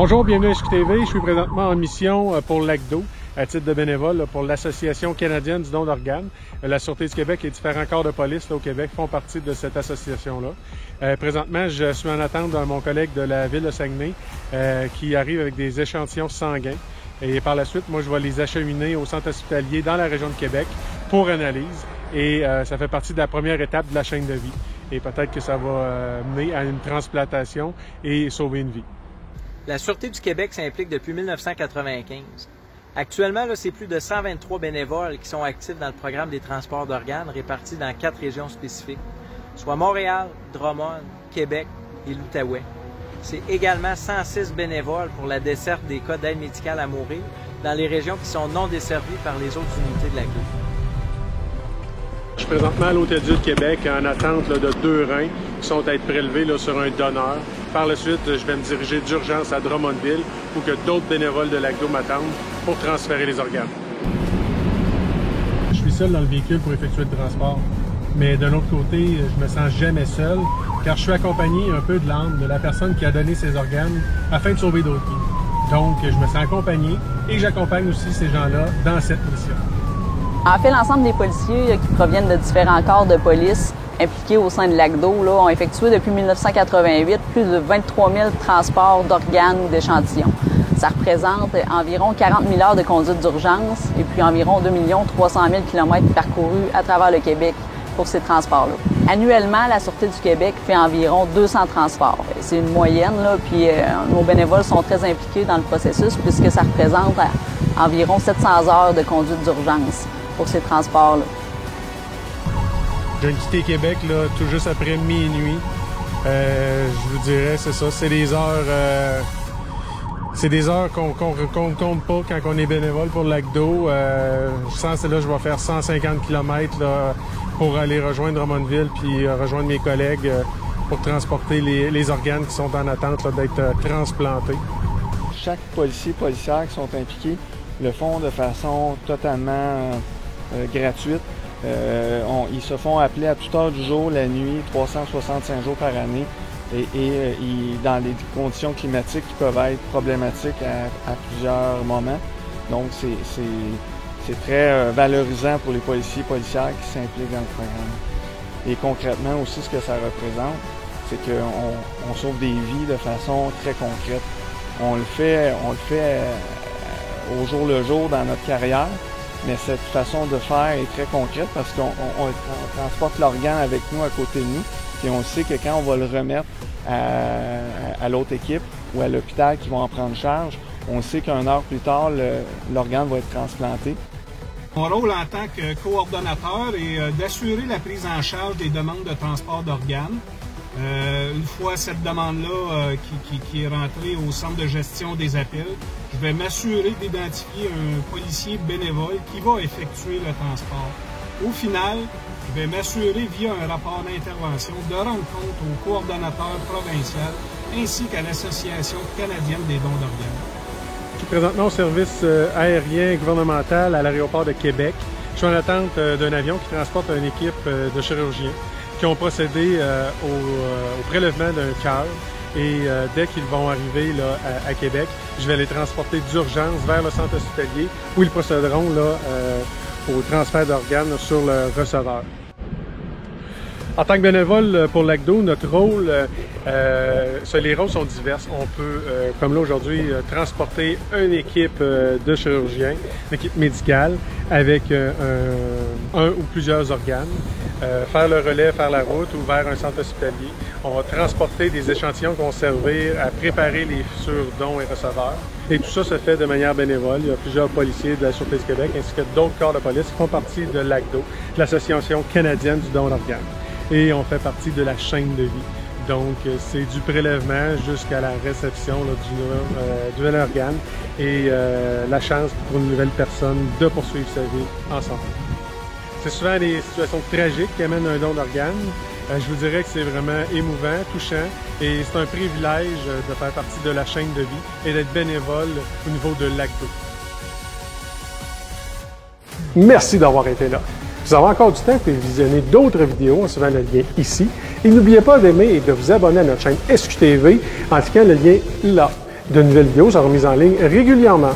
Bonjour, bienvenue à SQTV. Je suis présentement en mission pour le lac d'eau à titre de bénévole pour l'Association canadienne du don d'organes. La Sûreté du Québec et différents corps de police au Québec font partie de cette association-là. Présentement, je suis en attente de mon collègue de la ville de Saguenay qui arrive avec des échantillons sanguins. Et par la suite, moi, je vais les acheminer au centre hospitalier dans la région de Québec pour analyse. Et ça fait partie de la première étape de la chaîne de vie. Et peut-être que ça va mener à une transplantation et sauver une vie. La Sûreté du Québec s'implique depuis 1995. Actuellement, c'est plus de 123 bénévoles qui sont actifs dans le programme des transports d'organes répartis dans 4 régions spécifiques, soit Montréal, Drummond, Québec et l'Outaouais. C'est également 106 bénévoles pour la desserte des cas d'aide médicale à mourir dans les régions qui sont non desservies par les autres unités de la GLU. Je suis présentement à l'Hôtel-Dieu de Québec en attente de 2 reins qui sont à être prélevés sur un donneur. Par la suite, je vais me diriger d'urgence à Drummondville pour que d'autres bénévoles de l'ACDO m'attendent pour transférer les organes. Je suis seul dans le véhicule pour effectuer le transport. Mais d'un autre côté, je me sens jamais seul car je suis accompagné un peu de l'âme de la personne qui a donné ses organes afin de sauver d'autres vies. Donc, je me sens accompagné et j'accompagne aussi ces gens-là dans cette mission. En fait, l'ensemble des policiers qui proviennent de différents corps de police impliqués au sein de l'ACDO ont effectué depuis 1988 plus de 23 000 transports d'organes ou d'échantillons. Ça représente environ 40 000 heures de conduite d'urgence et puis environ 2 300 000 km parcourus à travers le Québec pour ces transports-là. Annuellement, la Sûreté du Québec fait environ 200 transports. C'est une moyenne, puis nos bénévoles sont très impliqués dans le processus puisque ça représente environ 700 heures de conduite d'urgence pour ces transports-là. J'ai quitté Québec tout juste après minuit. Je vous dirais, c'est ça, c'est des heures qu'on ne compte pas quand on est bénévole pour le lac d'eau. Je vais faire 150 km pour aller rejoindre Drummondville puis rejoindre mes collègues pour transporter les organes qui sont en attente d'être transplantés. Chaque policière qui sont impliqués le font de façon totalement gratuite. Ils se font appeler à toute heure du jour, la nuit, 365 jours par année et dans des conditions climatiques qui peuvent être problématiques à plusieurs moments. Donc c'est très valorisant pour les policiers et policières qui s'impliquent dans le programme. Et concrètement aussi, ce que ça représente, c'est qu'on sauve des vies de façon très concrète. On le fait au jour le jour dans notre carrière. Mais cette façon de faire est très concrète parce qu'on transporte l'organe avec nous à côté de nous et on sait que quand on va le remettre à l'autre équipe ou à l'hôpital qui vont en prendre charge, on sait qu'une heure plus tard, l'organe va être transplanté. Mon rôle en tant que coordonnateur est d'assurer la prise en charge des demandes de transport d'organes. Une fois cette demande-là qui est rentrée au centre de gestion des appels, je vais m'assurer d'identifier un policier bénévole qui va effectuer le transport. Au final, je vais m'assurer via un rapport d'intervention de rendre compte au coordonnateur provincial ainsi qu'à l'Association canadienne des dons d'organes. Je suis présentement au service aérien gouvernemental à l'aéroport de Québec. Je suis en attente d'un avion qui transporte une équipe de chirurgiens qui ont procédé au prélèvement d'un cœur et dès qu'ils vont arriver à Québec, je vais les transporter d'urgence vers le centre hospitalier où ils procéderont au transfert d'organes sur le receveur. En tant que bénévole pour l'ACDO, notre rôle, les rôles sont divers. On peut, comme là aujourd'hui, transporter une équipe de chirurgiens, une équipe médicale, avec un ou plusieurs organes, faire le relais, faire la route ou vers un centre hospitalier. On va transporter des échantillons qui vont servir à préparer les futurs dons et receveurs. Et tout ça se fait de manière bénévole. Il y a plusieurs policiers de la Sûreté du Québec ainsi que d'autres corps de police qui font partie de l'ACDO, de l'Association canadienne du don d'organes. Et on fait partie de la chaîne de vie. Donc, c'est du prélèvement jusqu'à la réception du nouvel organe et la chance pour une nouvelle personne de poursuivre sa vie en santé. C'est souvent des situations tragiques qui amènent un don d'organes. Je vous dirais que c'est vraiment émouvant, touchant et c'est un privilège de faire partie de la chaîne de vie et d'être bénévole au niveau de l'ACDO. Merci d'avoir été là. Vous avez encore du temps pour visionner d'autres vidéos en suivant le lien ici. Et n'oubliez pas d'aimer et de vous abonner à notre chaîne SQTV en cliquant le lien là. De nouvelles vidéos seront mises en ligne régulièrement.